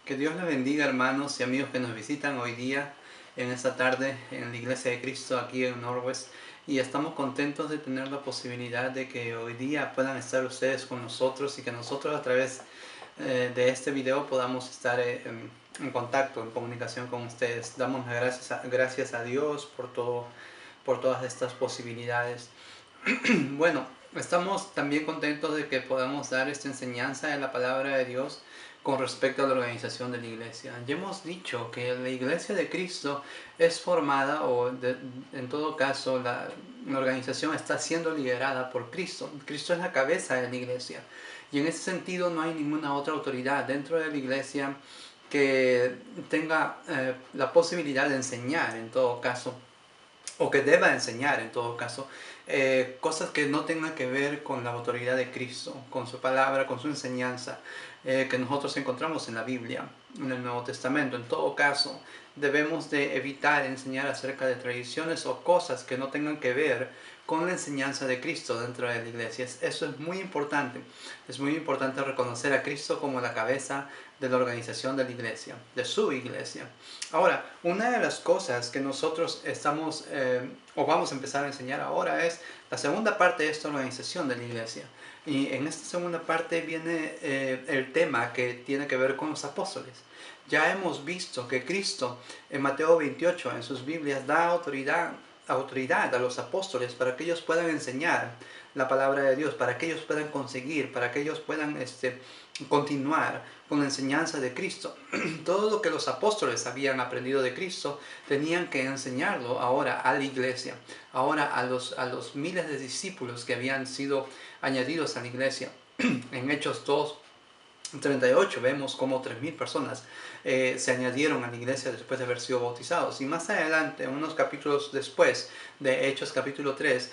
Que Dios les bendiga, hermanos y amigos que nos visitan hoy día, en esta tarde, en la Iglesia de Cristo aquí en Northwest. Y estamos contentos de tener la posibilidad de que hoy día puedan estar ustedes con nosotros y que nosotros a través de este video podamos estar en contacto, en comunicación con ustedes. Damos gracias a Dios por todas estas posibilidades. Bueno, estamos también contentos de que podamos dar esta enseñanza de la palabra de Dios con respecto a la organización de la iglesia. Ya hemos dicho que la iglesia de Cristo es formada, en todo caso, la organización está siendo liderada por Cristo. Cristo es la cabeza de la iglesia. Y en ese sentido no hay ninguna otra autoridad dentro de la iglesia que tenga la posibilidad de enseñar, en todo caso, o que deba enseñar en todo caso, cosas que no tengan que ver con la autoridad de Cristo, con su palabra, con su enseñanza, que nosotros encontramos en la Biblia, en el Nuevo Testamento. En todo caso, debemos de evitar enseñar acerca de tradiciones o cosas que no tengan que ver con la enseñanza de Cristo dentro de la iglesia. Eso es muy importante. Es muy importante reconocer a Cristo como la cabeza de la organización de la iglesia, de su iglesia. Ahora, una de las cosas que nosotros estamos o vamos a empezar a enseñar ahora es la segunda parte de esta organización de la iglesia. Y en esta segunda parte viene el tema que tiene que ver con los apóstoles. Ya hemos visto que Cristo en Mateo 28 en sus Biblias da autoridad a los apóstoles para que ellos puedan enseñar la palabra de Dios, para que ellos puedan conseguir, para que ellos puedan continuar con la enseñanza de Cristo. Todo lo que los apóstoles habían aprendido de Cristo tenían que enseñarlo ahora a la iglesia, ahora a los miles de discípulos que habían sido añadidos a la iglesia. En Hechos 2:38 vemos como 3.000 personas se añadieron a la iglesia después de haber sido bautizados. Y más adelante, unos capítulos después de Hechos capítulo 3,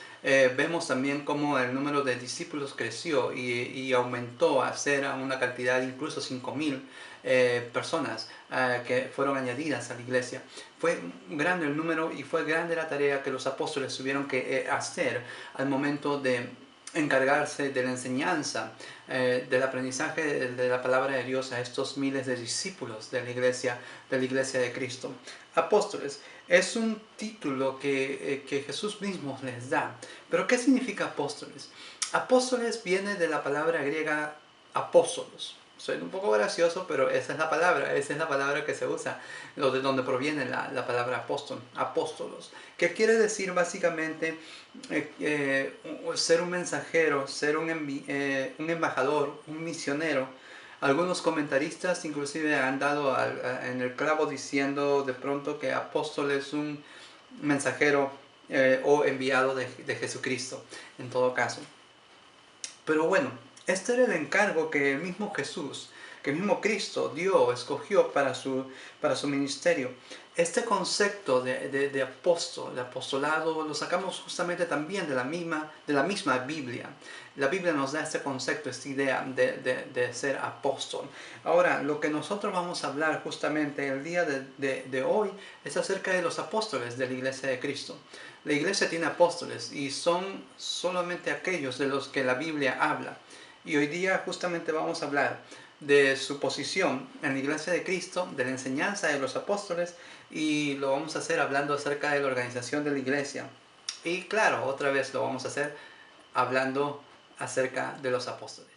vemos también cómo el número de discípulos creció y aumentó a ser a una cantidad de incluso 5.000 personas que fueron añadidas a la iglesia. Fue grande el número y fue grande la tarea que los apóstoles tuvieron que hacer al momento de encargarse de la enseñanza, del aprendizaje de la palabra de Dios a estos miles de discípulos de la iglesia de Cristo. Apóstoles es un título que Jesús mismo les da. ¿Pero qué significa apóstoles? Apóstoles viene de la palabra griega apóstolos. Soy un poco gracioso, pero esa es la palabra que se usa, de donde proviene la palabra apóstol, apóstolos, que quiere decir básicamente ser un mensajero, ser un embajador, un misionero. Algunos comentaristas inclusive han dado en el clavo diciendo de pronto que apóstol es un mensajero o enviado de Jesucristo, en todo caso. Pero bueno, este era el encargo que el mismo Jesús, que el mismo Cristo dio, escogió para su ministerio. Este concepto de apóstol, de apostolado, lo sacamos justamente también de la misma Biblia. La Biblia nos da este concepto, esta idea de ser apóstol. Ahora, lo que nosotros vamos a hablar justamente el día de hoy es acerca de los apóstoles de la Iglesia de Cristo. La iglesia tiene apóstoles y son solamente aquellos de los que la Biblia habla. Y hoy día justamente vamos a hablar de su posición en la iglesia de Cristo, de la enseñanza de los apóstoles, y lo vamos a hacer hablando acerca de la organización de la iglesia. Y claro, otra vez lo vamos a hacer hablando acerca de los apóstoles.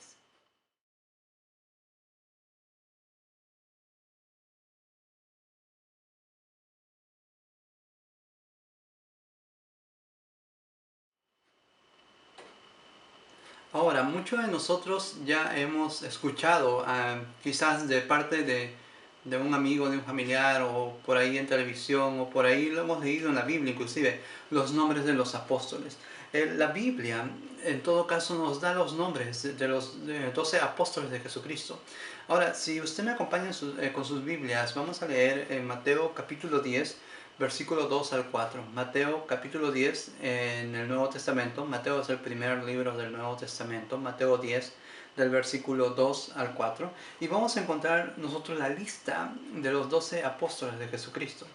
Ahora, muchos de nosotros ya hemos escuchado, quizás de parte de un amigo, de un familiar, o por ahí en televisión, o por ahí lo hemos leído en la Biblia inclusive, los nombres de los apóstoles. La Biblia, en todo caso, nos da los nombres de los 12 apóstoles de Jesucristo. Ahora, si usted me acompaña con sus Biblias, vamos a leer en Mateo capítulo 10, versículo 2 al 4. Mateo capítulo 10 en el Nuevo Testamento. Mateo es el primer libro del Nuevo Testamento. Mateo 10 del versículo 2 al 4. Y vamos a encontrar nosotros la lista de los 12 apóstoles de Jesucristo.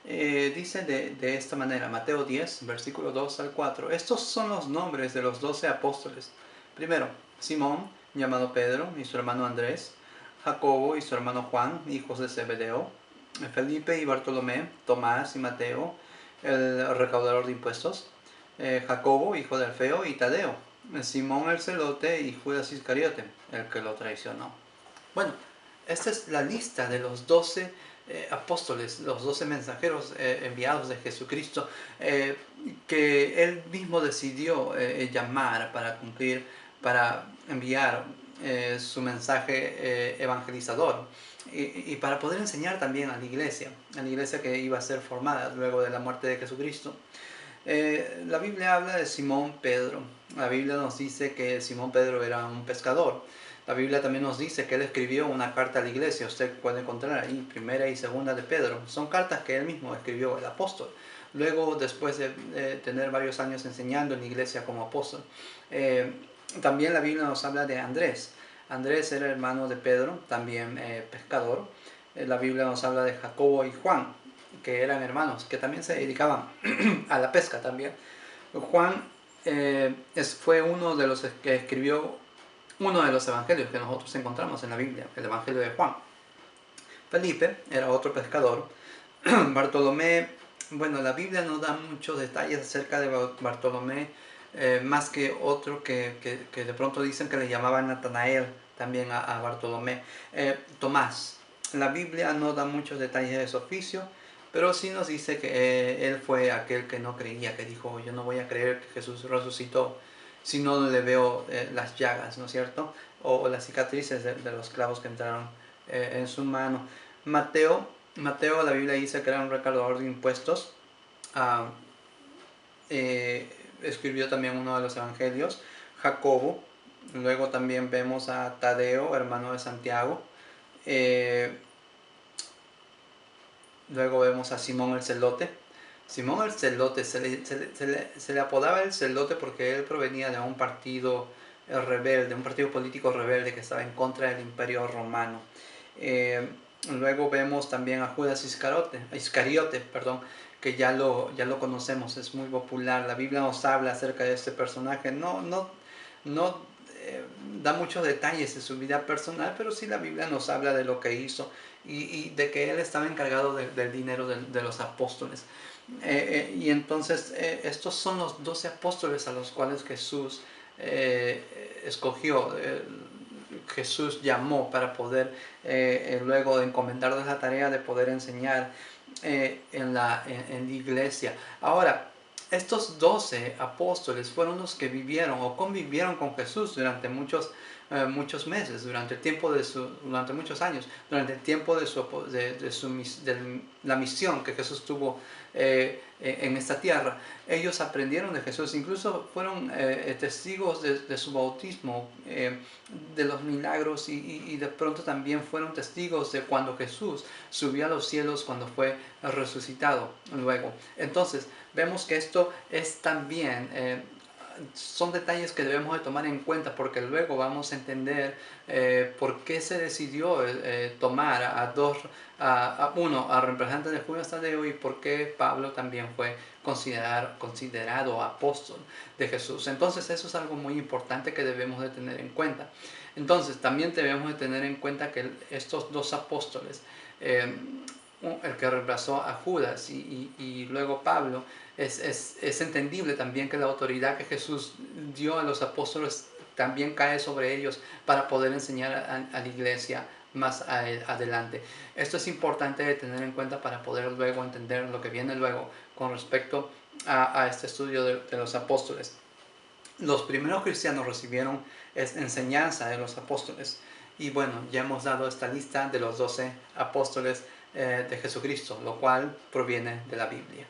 Dice de esta manera, Mateo 10, versículo 2 al 4. Estos son los nombres de los 12 apóstoles. Primero, Simón, llamado Pedro, y su hermano Andrés. Jacobo y su hermano Juan, hijos de Zebedeo, Felipe y Bartolomé, Tomás y Mateo, el recaudador de impuestos, Jacobo, hijo de Alfeo, y Tadeo, Simón el celote y Judas Iscariote, el que lo traicionó. Bueno, esta es la lista de los 12 apóstoles, los 12 mensajeros enviados de Jesucristo, que él mismo decidió llamar para cumplir, para enviar su mensaje evangelizador y para poder enseñar también a la iglesia que iba a ser formada luego de la muerte de Jesucristo. La Biblia habla de Simón Pedro. La Biblia nos dice que Simón Pedro era un pescador. La Biblia también nos dice que él escribió una carta a la iglesia. Usted puede encontrar ahí, primera y segunda de Pedro. Son cartas que él mismo escribió, el apóstol. Luego, después de tener varios años enseñando en la iglesia como apóstol. También la Biblia nos habla de Andrés. Andrés era hermano de Pedro, también pescador. La Biblia nos habla de Jacobo y Juan, que eran hermanos, que también se dedicaban a la pesca también. Juan fue uno de los que escribió uno de los evangelios que nosotros encontramos en la Biblia, el Evangelio de Juan. Felipe era otro pescador. Bartolomé, bueno, la Biblia no da muchos detalles acerca de Bartolomé, más que otro que de pronto dicen que le llamaban Natanael también a Bartolomé. Tomás, la Biblia no da muchos detalles de su oficio, pero sí nos dice que él fue aquel que no creía, que dijo, yo no voy a creer que Jesús resucitó si no le veo las llagas, ¿no es cierto? O las cicatrices de los clavos que entraron en su mano. Mateo, la Biblia dice que era un recaudador de impuestos. Escribió también uno de los evangelios. Jacobo, luego también vemos a Tadeo, hermano de Santiago. Luego vemos a Simón el celote. Simón el celote se le apodaba el celote porque él provenía de un partido rebelde, un partido político rebelde que estaba en contra del imperio romano. Luego vemos también a Judas Iscariote, que ya lo conocemos, es muy popular. La Biblia nos habla acerca de este personaje. No da muchos detalles de su vida personal, pero sí la Biblia nos habla de lo que hizo y de que él estaba encargado del dinero de los apóstoles. Y entonces estos son los 12 apóstoles a los cuales Jesús escogió, Jesús llamó para poder luego encomendarles la tarea de poder enseñar en la iglesia. Ahora, estos 12 apóstoles fueron los que vivieron o convivieron con Jesús durante muchos meses, durante muchos años, durante el tiempo de la misión que Jesús tuvo en esta tierra. Ellos aprendieron de Jesús, incluso fueron testigos de su bautismo, de los milagros y de pronto también fueron testigos de cuando Jesús subió a los cielos, cuando fue resucitado luego. Entonces vemos que esto es también son detalles que debemos de tomar en cuenta, porque luego vamos a entender por qué se decidió tomar a representantes de Judas Tadeo y por qué Pablo también fue considerado apóstol de Jesús. Entonces eso es algo muy importante que debemos de tener en cuenta. Entonces también debemos de tener en cuenta que estos dos apóstoles, el que reemplazó a Judas y luego Pablo, es entendible también que la autoridad que Jesús dio a los apóstoles también cae sobre ellos para poder enseñar a la iglesia más adelante. Esto es importante de tener en cuenta para poder luego entender lo que viene luego con respecto a este estudio de los apóstoles. Los primeros cristianos recibieron enseñanza de los apóstoles. Y bueno, ya hemos dado esta lista de los 12 apóstoles de Jesucristo, lo cual proviene de la Biblia.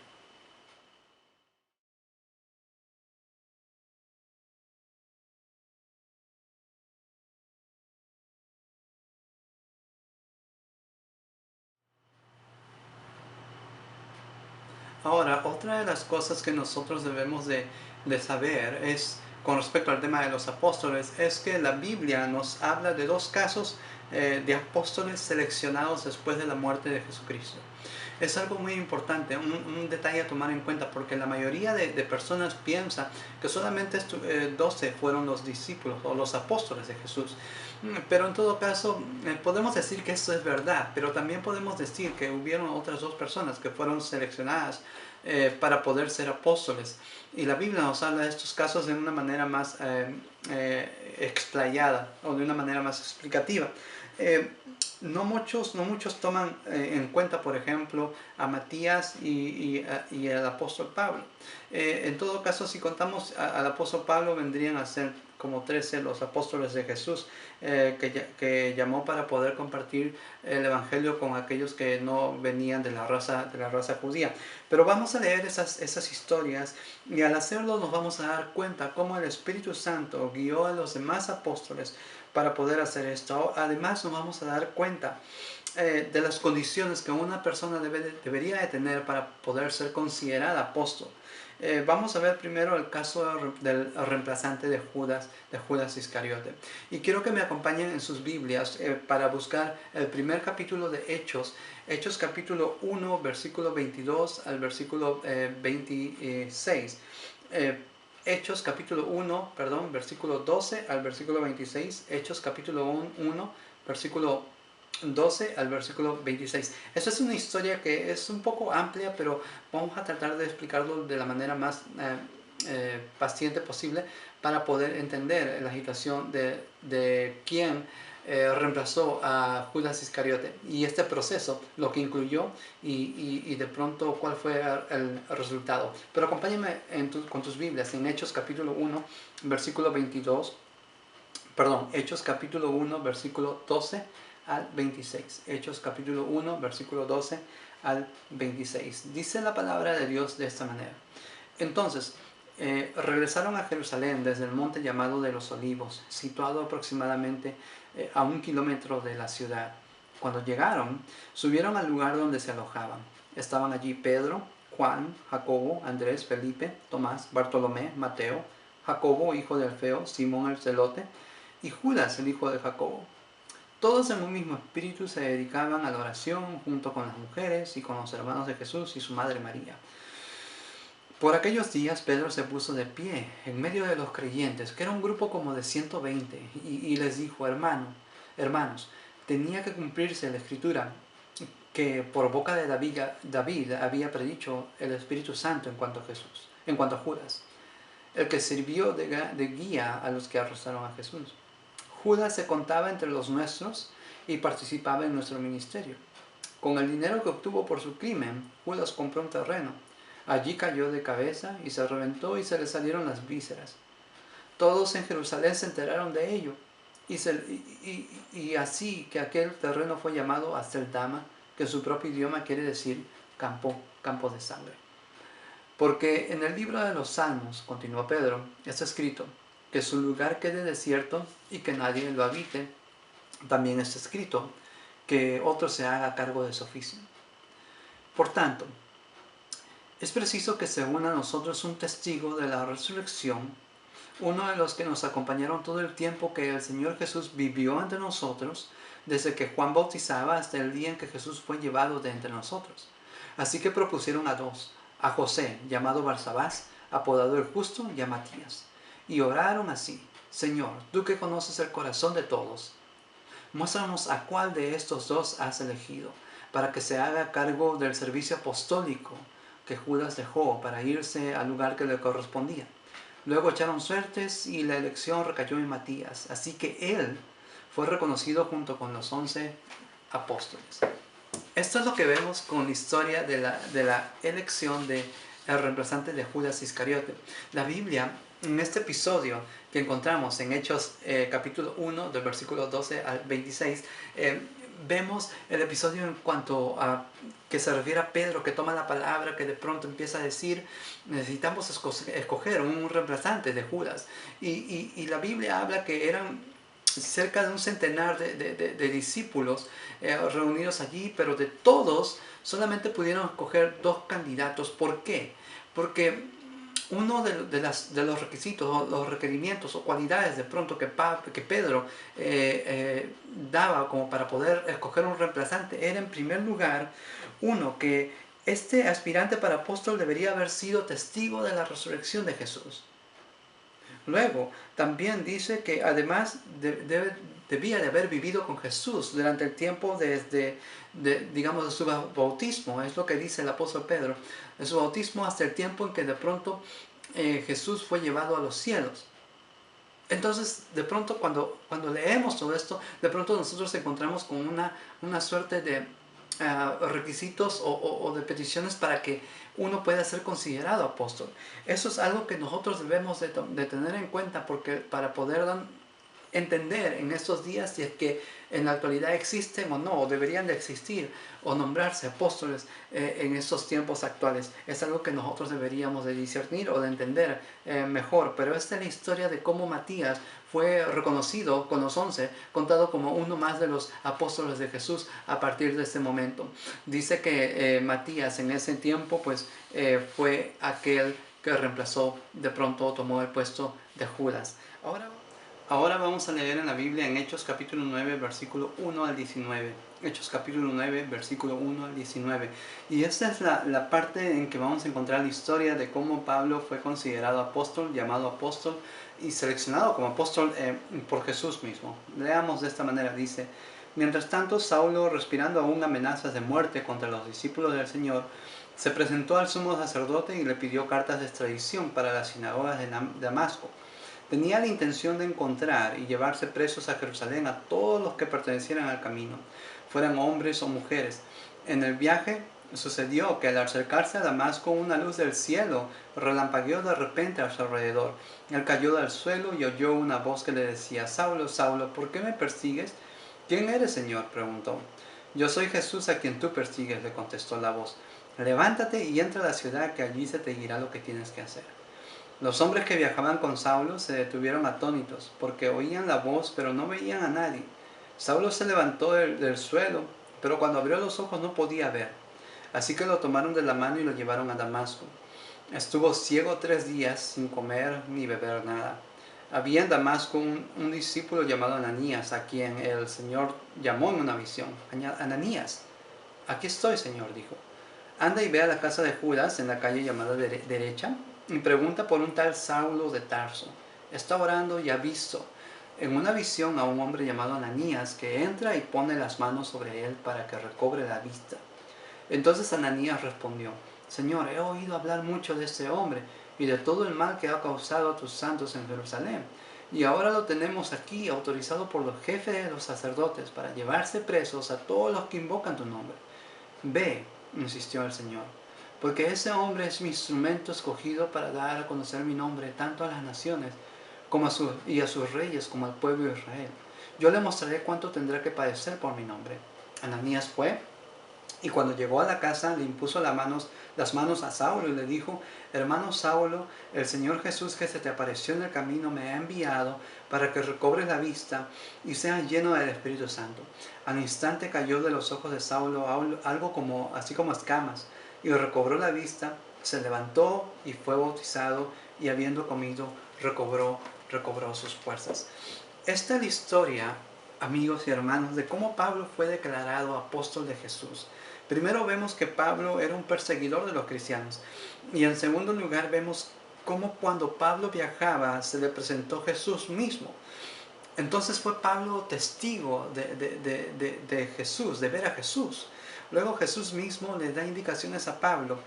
Ahora, otra de las cosas que nosotros debemos de saber es, con respecto al tema de los apóstoles, es que la Biblia nos habla de dos casos de apóstoles seleccionados después de la muerte de Jesucristo. es algo muy importante, un detalle a tomar en cuenta, porque la mayoría de personas piensa que solamente 12 fueron los discípulos o los apóstoles de Jesús. Pero en todo caso, podemos decir que eso es verdad, pero también podemos decir que hubieron otras 2 personas que fueron seleccionadas para poder ser apóstoles. Y la Biblia nos habla de estos casos de una manera más explayada o de una manera más explicativa. No muchos toman en cuenta, por ejemplo, a Matías y al apóstol Pablo. En todo caso, si contamos al apóstol Pablo, vendrían a ser como 13 los apóstoles de Jesús, que llamó para poder compartir el evangelio con aquellos que no venían de la raza judía. Pero vamos a leer esas historias, y al hacerlo nos vamos a dar cuenta cómo el Espíritu Santo guió a los demás apóstoles para poder hacer esto. Además nos vamos a dar cuenta de las condiciones que una persona debería de tener para poder ser considerada apóstol. Vamos a ver primero el caso del reemplazante de Judas Iscariote. Y quiero que me acompañen en sus Biblias para buscar el primer capítulo de Hechos capítulo 1, versículo 22 al versículo 26. Hechos capítulo 1, versículo 12 al versículo 26. Hechos capítulo 1, versículo 12 al versículo 26. Esta es una historia que es un poco amplia, pero vamos a tratar de explicarlo de la manera más paciente posible para poder entender la situación de quién reemplazó a Judas Iscariote y este proceso, lo que incluyó y de pronto cuál fue el resultado. Pero acompáñame con tus Biblias en Hechos capítulo 1, versículo 22, Hechos capítulo 1, versículo 12 al 26. Hechos capítulo 1, versículo 12 al 26. Dice la palabra de Dios de esta manera. Entonces, regresaron a Jerusalén desde el monte llamado de los Olivos, situado aproximadamente a 1 kilómetro de la ciudad. Cuando llegaron, subieron al lugar donde se alojaban. Estaban allí Pedro, Juan, Jacobo, Andrés, Felipe, Tomás, Bartolomé, Mateo, Jacobo, hijo de Alfeo, Simón el celote, y Judas, el hijo de Jacobo. Todos en un mismo espíritu se dedicaban a la oración junto con las mujeres y con los hermanos de Jesús y su madre María. Por aquellos días Pedro se puso de pie en medio de los creyentes, que era un grupo como de 120, y les dijo: hermanos, tenía que cumplirse la escritura que por boca de David había predicho el Espíritu Santo en cuanto a Judas, el que sirvió de guía a los que arrestaron a Jesús. Judas se contaba entre los nuestros y participaba en nuestro ministerio. Con el dinero que obtuvo por su crimen, Judas compró un terreno. Allí cayó de cabeza y se reventó y se le salieron las vísceras. Todos en Jerusalén se enteraron de ello, y así que aquel terreno fue llamado Aceldama, que en su propio idioma quiere decir campo de sangre. Porque en el libro de los Salmos, continuó Pedro, está escrito: que su lugar quede desierto y que nadie lo habite. También está escrito: que otro se haga cargo de su oficio. Por tanto, es preciso que se una a nosotros un testigo de la resurrección, uno de los que nos acompañaron todo el tiempo que el Señor Jesús vivió entre nosotros, desde que Juan bautizaba hasta el día en que Jesús fue llevado de entre nosotros. Así que propusieron a 2, a José, llamado Barsabás, apodado el Justo, y a Matías. Y oraron así: Señor, tú que conoces el corazón de todos, muéstranos a cuál de estos 2 has elegido, para que se haga cargo del servicio apostólico que Judas dejó para irse al lugar que le correspondía. Luego echaron suertes y la elección recayó en Matías, así que él fue reconocido junto con los 11 apóstoles. Esto es lo que vemos con la historia de la elección del reemplazante de Judas Iscariote. La Biblia, en este episodio que encontramos en Hechos capítulo 1, del versículo 12 al 26, vemos el episodio en cuanto a que se refiere a Pedro, que toma la palabra, que de pronto empieza a decir: necesitamos escoger un reemplazante de Judas. Y la Biblia habla que eran cerca de un centenar de discípulos reunidos allí, pero de todos solamente pudieron escoger 2 candidatos. ¿Por qué? Porque uno de los requisitos, los requerimientos o cualidades de pronto que Pedro daba como para poder escoger un reemplazante era, en primer lugar, Uno, que este aspirante para apóstol debería haber sido testigo de la resurrección de Jesús. Luego, también dice que además debía de haber vivido con Jesús durante el tiempo digamos, de su bautismo. Es lo que dice el apóstol Pedro. De su bautismo hasta el tiempo en que de pronto Jesús fue llevado a los cielos. Entonces, de pronto, cuando leemos todo esto, de pronto nosotros encontramos con una suerte de requisitos o de peticiones para que uno pueda ser considerado apóstol. Eso es algo que nosotros debemos de tener en cuenta, porque para poder entender en estos días si es que en la actualidad existen o no, o deberían de existir o nombrarse apóstoles en estos tiempos actuales. Es algo que nosotros deberíamos de discernir o de entender mejor. Pero esta es la historia de cómo Matías fue reconocido con los 11, contado como uno más de los apóstoles de Jesús a partir de este momento. Dice que Matías en ese tiempo pues fue aquel que reemplazó, de pronto tomó el puesto de Judas. Ahora vamos a leer en la Biblia en Hechos capítulo 9, versículo 1 al 19. Hechos capítulo 9, versículo 1 al 19. Y esta es la parte en que vamos a encontrar la historia de cómo Pablo fue considerado apóstol, llamado apóstol y seleccionado como apóstol por Jesús mismo. Leamos de esta manera, dice: Mientras tanto, Saulo, respirando aún amenazas de muerte contra los discípulos del Señor, se presentó al sumo sacerdote y le pidió cartas de extradición para las sinagogas de Damasco. Tenía la intención de encontrar y llevarse presos a Jerusalén a todos los que pertenecieran al camino, fueran hombres o mujeres. En el viaje sucedió que al acercarse a Damasco una luz del cielo relampagueó de repente a su alrededor. Él cayó del suelo y oyó una voz que le decía: Saulo, Saulo, ¿por qué me persigues? ¿Quién eres, Señor?, preguntó. Yo soy Jesús a quien tú persigues, le contestó la voz. Levántate y entra a la ciudad, que allí se te dirá lo que tienes que hacer. Los hombres que viajaban con Saulo se detuvieron atónitos, porque oían la voz, pero no veían a nadie. Saulo se levantó del suelo, pero cuando abrió los ojos no podía ver. Así que lo tomaron de la mano y lo llevaron a Damasco. Estuvo ciego 3 días, sin comer ni beber nada. Había en Damasco un discípulo llamado Ananías, a quien el Señor llamó en una visión. Ananías, aquí estoy, Señor, dijo. Anda y ve a la casa de Judas, en la calle llamada derecha, y pregunta por un tal Saulo de Tarso. Está orando y ha visto en una visión a un hombre llamado Ananías, que entra y pone las manos sobre él para que recobre la vista. Entonces Ananías respondió: Señor, he oído hablar mucho de este hombre y de todo el mal que ha causado a tus santos en Jerusalén. Y ahora lo tenemos aquí, autorizado por los jefes de los sacerdotes para llevarse presos a todos los que invocan tu nombre. Ve, insistió el Señor, porque ese hombre es mi instrumento escogido para dar a conocer mi nombre tanto a las naciones como a sus reyes como al pueblo de Israel. Yo le mostraré cuánto tendrá que padecer por mi nombre. Ananías fue, y cuando llegó a la casa le impuso las manos a Saulo y le dijo: Hermano Saulo, el Señor Jesús, que se te apareció en el camino, me ha enviado para que recobres la vista y seas lleno del Espíritu Santo. Al instante cayó de los ojos de Saulo algo así como escamas, y recobró la vista, se levantó y fue bautizado, y habiendo comido recobró sus fuerzas. Esta es la historia, amigos y hermanos, de cómo Pablo fue declarado apóstol de Jesús. Primero vemos que Pablo era un perseguidor de los cristianos, y en segundo lugar vemos cómo cuando Pablo viajaba se le presentó Jesús mismo. Entonces fue Pablo testigo de Jesús, de ver a Jesús. Luego Jesús mismo le da indicaciones a Pablo,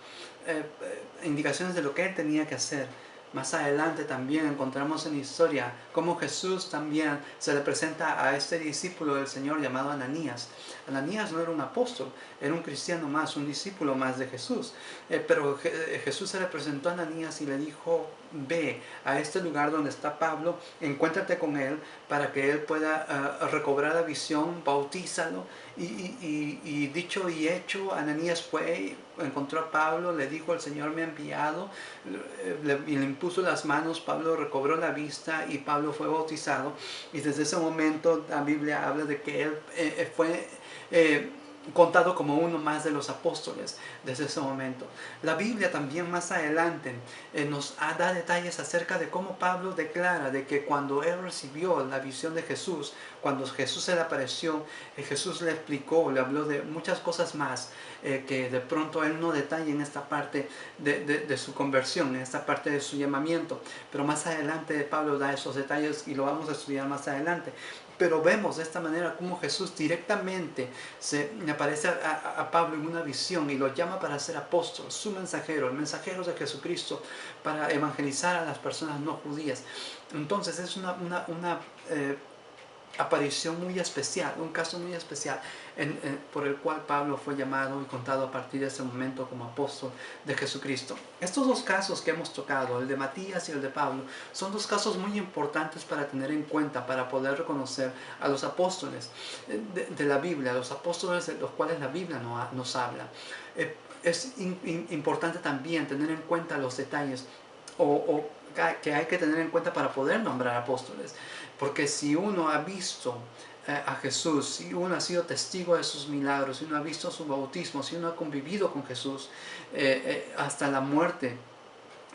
indicaciones de lo que él tenía que hacer. Más adelante también encontramos en la historia cómo Jesús también se le presenta a este discípulo del Señor llamado Ananías. Ananías no era un apóstol, era un cristiano más, un discípulo más de Jesús. Pero Jesús se le presentó a Ananías y le dijo: ve a este lugar donde está Pablo, encuéntrate con él para que él pueda recobrar la visión, bautízalo. Y dicho y hecho, Ananías fue, encontró a Pablo, le dijo: el Señor me ha enviado, y le impuso las manos. Pablo recobró la vista y Pablo fue bautizado. Y desde ese momento la Biblia habla de que él fue contado como uno más de los apóstoles desde ese momento. La Biblia también más adelante nos da detalles acerca de cómo Pablo declara de que cuando él recibió la visión de Jesús, cuando Jesús se le apareció, Jesús le explicó, le habló de muchas cosas más que de pronto él no detalla en esta parte de su conversión, en esta parte de su llamamiento, pero más adelante Pablo da esos detalles y lo vamos a estudiar más adelante. Pero vemos de esta manera cómo Jesús directamente se aparece a Pablo en una visión y lo llama para ser apóstol, su mensajero, el mensajero de Jesucristo, para evangelizar a las personas no judías. Entonces es una aparición muy especial, un caso muy especial por el cual Pablo fue llamado y contado a partir de ese momento como apóstol de Jesucristo. Estos dos casos que hemos tocado, el de Matías y el de Pablo, son dos casos muy importantes para tener en cuenta, para poder reconocer a los apóstoles de la Biblia, a los apóstoles de los cuales la Biblia nos habla. Es importante también tener en cuenta los detalles que hay que tener en cuenta para poder nombrar apóstoles. Porque si uno ha visto a Jesús, si uno ha sido testigo de sus milagros, si uno ha visto su bautismo, si uno ha convivido con Jesús hasta la muerte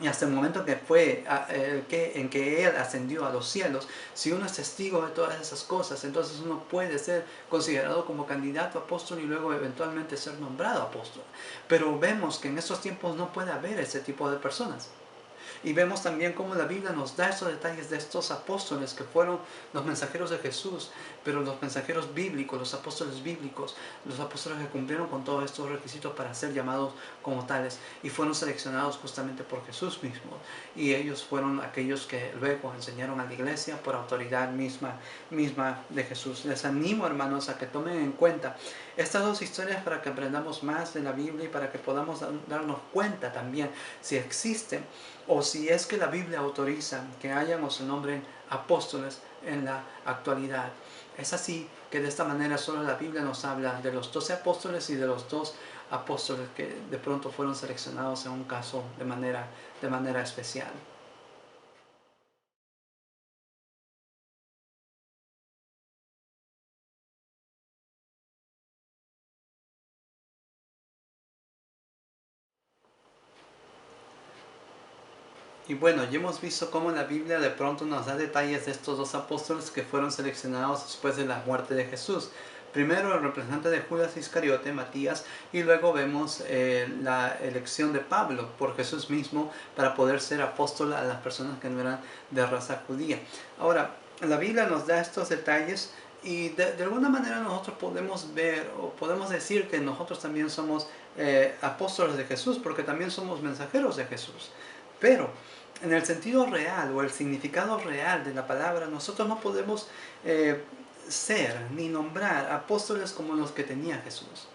y hasta el momento que en que Él ascendió a los cielos, si uno es testigo de todas esas cosas, entonces uno puede ser considerado como candidato a apóstol y luego eventualmente ser nombrado apóstol. Pero vemos que en estos tiempos no puede haber ese tipo de personas. Y vemos también cómo la Biblia nos da estos detalles de estos apóstoles que fueron los mensajeros de Jesús, pero los mensajeros bíblicos, los apóstoles que cumplieron con todos estos requisitos para ser llamados como tales y fueron seleccionados justamente por Jesús mismo. Y ellos fueron aquellos que luego enseñaron a la iglesia por autoridad misma de Jesús. Les animo, hermanos, a que tomen en cuenta estas dos historias para que aprendamos más de la Biblia y para que podamos darnos cuenta también si existen o si es que la Biblia autoriza que hayan o se nombren apóstoles en la actualidad. Es así que de esta manera solo la Biblia nos habla de los 12 apóstoles y de los 2 apóstoles que de pronto fueron seleccionados en un caso de manera especial. Y bueno, ya hemos visto cómo la Biblia de pronto nos da detalles de estos 2 apóstoles que fueron seleccionados después de la muerte de Jesús. Primero el representante de Judas Iscariote, Matías, y luego vemos la elección de Pablo por Jesús mismo para poder ser apóstol a las personas que no eran de raza judía. Ahora, la Biblia nos da estos detalles y de alguna manera nosotros podemos ver o podemos decir que nosotros también somos apóstoles de Jesús porque también somos mensajeros de Jesús. Pero en el sentido real o el significado real de la palabra, nosotros no podemos ser ni nombrar apóstoles como los que tenía Jesús.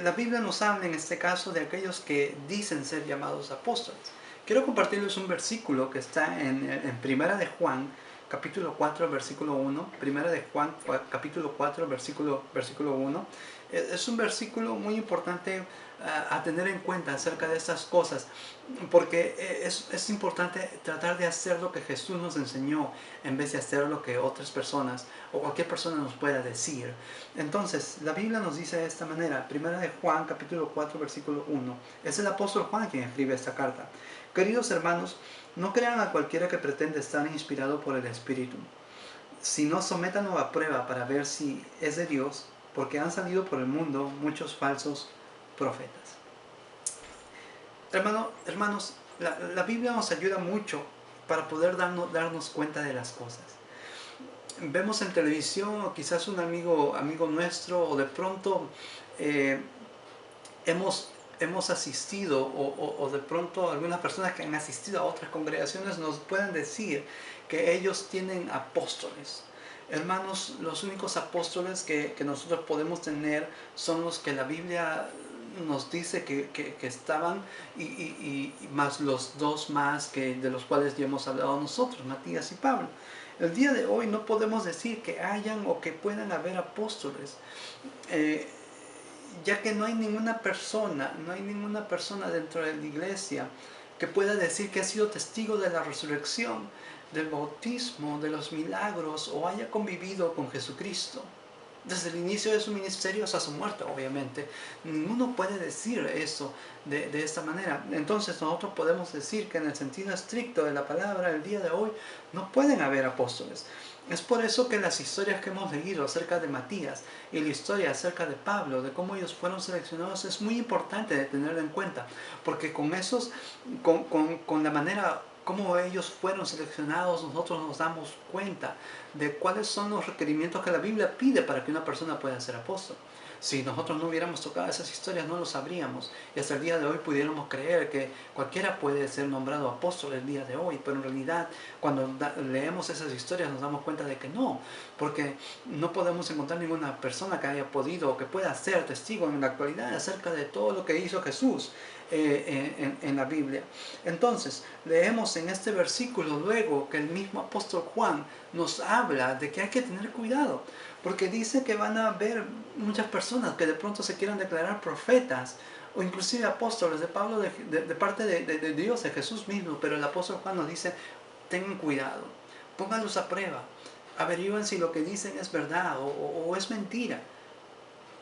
La Biblia nos habla en este caso de aquellos que dicen ser llamados apóstoles. Quiero compartirles un versículo que está en Primera de Juan, capítulo 4, versículo 1. Primera de Juan, capítulo 4, versículo 1. Es un versículo muy importante a tener en cuenta acerca de estas cosas, porque es importante tratar de hacer lo que Jesús nos enseñó en vez de hacer lo que otras personas o cualquier persona nos pueda decir. Entonces, la Biblia nos dice de esta manera, Primera de Juan, capítulo 4, versículo 1. Es el apóstol Juan quien escribe esta carta. Queridos hermanos, no crean a cualquiera que pretende estar inspirado por el Espíritu, sino sométanlo a prueba para ver si es de Dios, porque han salido por el mundo muchos falsos profetas. Hermanos, la Biblia nos ayuda mucho para poder darnos cuenta de las cosas. Vemos en televisión o quizás un amigo nuestro o de pronto hemos asistido o de pronto algunas personas que han asistido a otras congregaciones nos pueden decir que ellos tienen apóstoles. Hermanos, los únicos apóstoles que nosotros podemos tener son los que la Biblia nos dice que estaban y más los 2 más de los cuales ya hemos hablado nosotros, Matías y Pablo. El día de hoy no podemos decir que hayan o que puedan haber apóstoles, ya que no hay ninguna persona dentro de la iglesia que pueda decir que ha sido testigo de la resurrección, del bautismo, de los milagros o haya convivido con Jesucristo. desde el inicio de su ministerio hasta su muerte, obviamente. Ninguno puede decir eso de esta manera. Entonces nosotros podemos decir que en el sentido estricto de la palabra, el día de hoy, no pueden haber apóstoles. Es por eso que las historias que hemos leído acerca de Matías y la historia acerca de Pablo, de cómo ellos fueron seleccionados, es muy importante de tenerlo en cuenta, porque con la manera como ellos fueron seleccionados, nosotros nos damos cuenta de cuáles son los requerimientos que la Biblia pide para que una persona pueda ser apóstol. Si nosotros no hubiéramos tocado esas historias, no lo sabríamos. Y hasta el día de hoy pudiéramos creer que cualquiera puede ser nombrado apóstol el día de hoy. Pero en realidad, cuando leemos esas historias, nos damos cuenta de que no. Porque no podemos encontrar ninguna persona que haya podido o que pueda ser testigo en la actualidad acerca de todo lo que hizo Jesús en la Biblia. Entonces, leemos en este versículo luego que el mismo apóstol Juan nos habla de que hay que tener cuidado, porque dice que van a haber muchas personas que de pronto se quieran declarar profetas o inclusive apóstoles de Pablo de parte de Dios, de Jesús mismo. Pero el apóstol Juan nos dice: tengan cuidado, pónganlos a prueba, averigüen si lo que dicen es verdad o es mentira,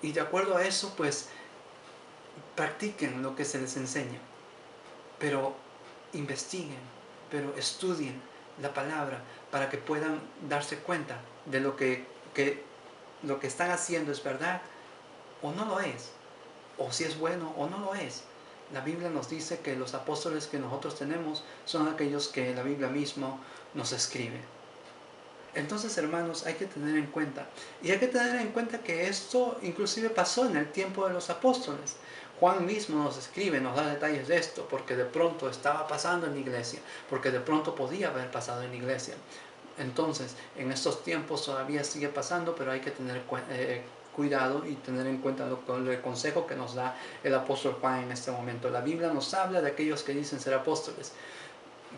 y de acuerdo a eso pues practiquen lo que se les enseña, pero investiguen, pero estudien la palabra para que puedan darse cuenta de lo que están haciendo es verdad o no lo es, o si es bueno o no lo es. La Biblia nos dice que los apóstoles que nosotros tenemos son aquellos que la Biblia mismo nos escribe. Entonces, hermanos, hay que tener en cuenta. Y hay que tener en cuenta que esto inclusive pasó en el tiempo de los apóstoles. Juan mismo nos escribe, nos da detalles de esto, porque de pronto estaba pasando en la iglesia, porque de pronto podía haber pasado en la iglesia. Entonces, en estos tiempos todavía sigue pasando, pero hay que tener cuidado y tener en cuenta el consejo que nos da el apóstol Juan en este momento. La Biblia nos habla de aquellos que dicen ser apóstoles,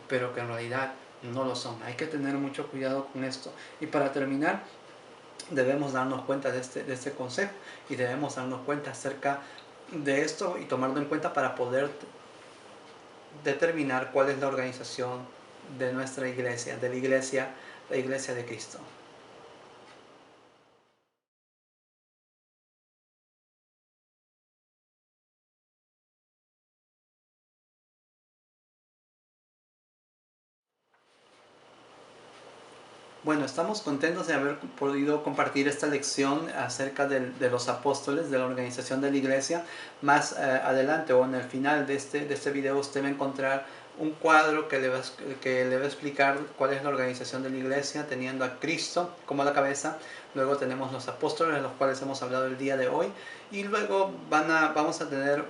pero que en realidad no lo son. Hay que tener mucho cuidado con esto. Y para terminar, debemos darnos cuenta de este consejo, y debemos darnos cuenta acerca de esto y tomarlo en cuenta para poder determinar cuál es la organización de nuestra iglesia, de la iglesia de Cristo. Bueno, estamos contentos de haber podido compartir esta lección acerca de los apóstoles, de la organización de la iglesia. Más adelante o en el final de este video usted va a encontrar un cuadro que le va a explicar cuál es la organización de la iglesia, teniendo a Cristo como la cabeza. Luego tenemos los apóstoles, de los cuales hemos hablado el día de hoy. Y luego vamos a tener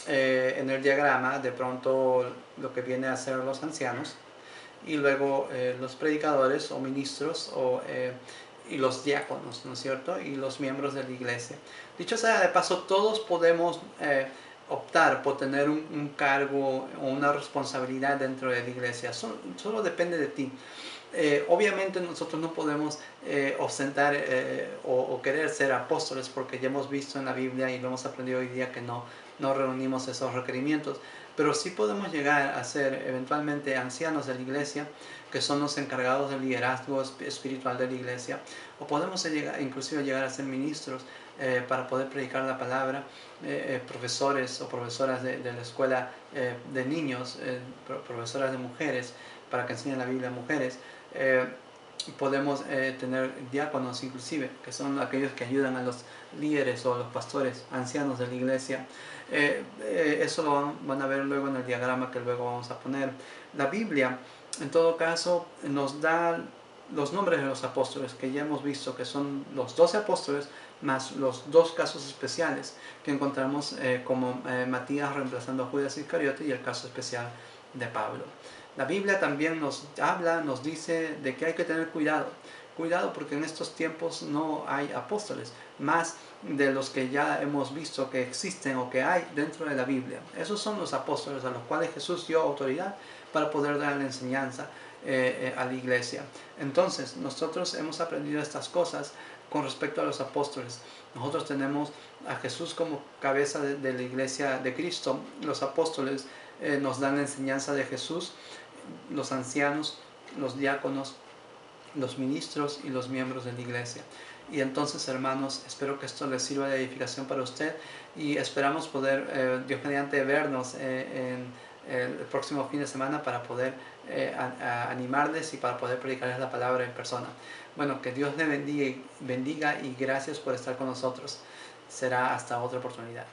en el diagrama de pronto lo que viene a ser los ancianos, y luego los predicadores o ministros y los diáconos, ¿no es cierto? Y los miembros de la iglesia. Dicho sea de paso, todos podemos optar por tener un cargo o una responsabilidad dentro de la iglesia. Solo depende de ti. Obviamente nosotros no podemos ostentar o querer ser apóstoles, porque ya hemos visto en la Biblia y lo hemos aprendido hoy día que no reunimos esos requerimientos. Pero sí podemos llegar a ser eventualmente ancianos de la iglesia, que son los encargados del liderazgo espiritual de la iglesia, o podemos inclusive llegar a ser ministros para poder predicar la palabra, profesores o profesoras de la escuela de niños, profesoras de mujeres, para que enseñen la Biblia a mujeres. Podemos tener diáconos inclusive, que son aquellos que ayudan a los líderes o a los pastores ancianos de la iglesia. Eso lo van a ver luego en el diagrama que luego vamos a poner. La Biblia, en todo caso, nos da los nombres de los apóstoles, que ya hemos visto que son los 12 apóstoles, más los dos casos especiales que encontramos como Matías reemplazando a Judas Iscariote, y el caso especial de Pablo. La Biblia también nos habla, nos dice de que hay que tener cuidado. Cuidado, porque en estos tiempos no hay apóstoles, más de los que ya hemos visto que existen o que hay dentro de la Biblia. Esos son los apóstoles a los cuales Jesús dio autoridad para poder dar la enseñanza a la iglesia. Entonces, nosotros hemos aprendido estas cosas con respecto a los apóstoles. Nosotros tenemos a Jesús como cabeza de la iglesia de Cristo. Los apóstoles nos dan la enseñanza de Jesús, los ancianos, los diáconos, los ministros y los miembros de la iglesia. Y entonces, hermanos, espero que esto les sirva de edificación para usted y esperamos poder, Dios mediante, vernos en el próximo fin de semana para poder animarles y para poder predicarles la palabra en persona. Bueno, que Dios les bendiga y gracias por estar con nosotros. Será hasta otra oportunidad.